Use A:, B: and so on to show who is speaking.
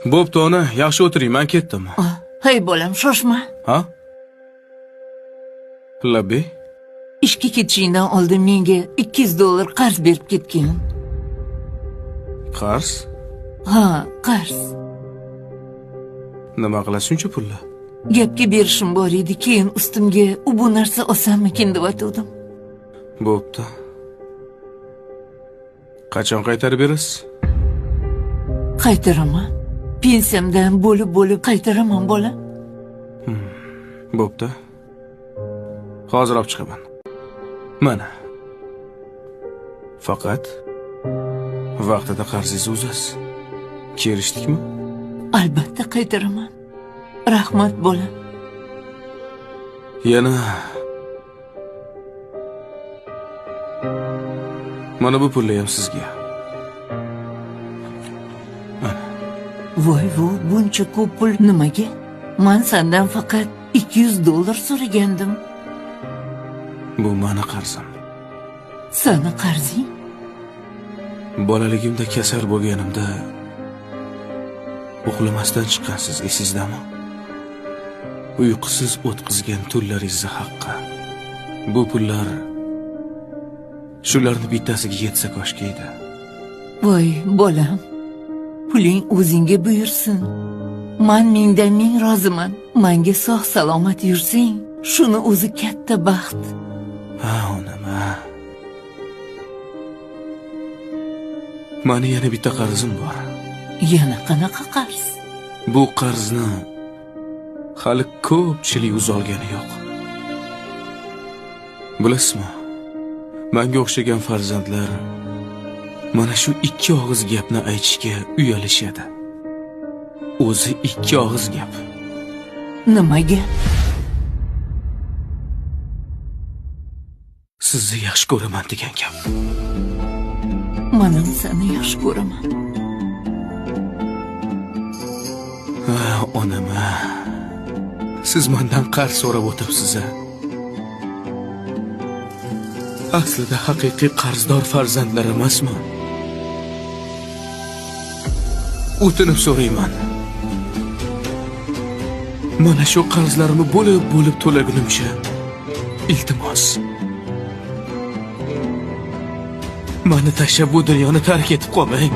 A: Bo'pti ona, yaxshi o'tiring, men ketdim.
B: Hey bolam, shoshma.
A: Ha? Labbi?
B: Ishga ketishingdan oldin menga $200 qarz berib ketgin.
A: Qarz?
B: Ha, qarz.
A: Nima qilasiz shuncha pulni?
B: Gapga berishim bor edi, keyin ustimga bu narsa osanmikin deb aytdim.
A: Bo'pti. Qachon qaytarib berasiz?
B: Qaytaraman. Pensiyamdan bo'lib qaytaraman bolam.
A: Bo'pti. Hozir olib chiqaman. Mana. Faqat vaqtida qarzingizni uzasiz. Kelishdikmi?
B: Albatta qaytaraman. Rahmat bolam.
A: Yana mana bu pulni ham sizga.
B: Voy, buncha ko'p pul nimaga? Men sendan faqat $200 so'ragandim.
A: Bu meni qarzim.
B: Seni qarzing?
A: Bolaligimda kasal bo'lganimda uxlamasdan chiqqansiz, esizdami? Uyqusiz o'tkazgan tunlaringizni haqqi. Bu pullar shularni bittasiga yetsa koshki edi.
B: Voy bolam, puling o'zingga buyursin. Men mingdan ming roziman. Menga sog' salomat yursang, shuni o'zi katta baxt.
A: Ha, onam. Meni yana bitta qarzim bor.
B: Yana qanaqa qarz?
A: Bu qarzni hali ko'pchilik uzolgani yo'q. Bilasizmi? Menga o'xshagan farzandlar mana shu ikki og'iz gapni aytishga uyalishadi. O'zi ikki og'iz gap.
B: Nimaga?
A: Sizni yaxshi ko'raman degan gap.
B: Men ham seni yaxshi ko'raman.
A: Onam, siz mendan qarz so'rab o'tibsiz. Aslida haqiqiy qarzdor farzandlar emasmi? O'tinib so'rayman. Mana shu qarzlarimni bo'lib to'lagunimcha iltimos, meni tashlab bu dunyoni tark etib qolmang.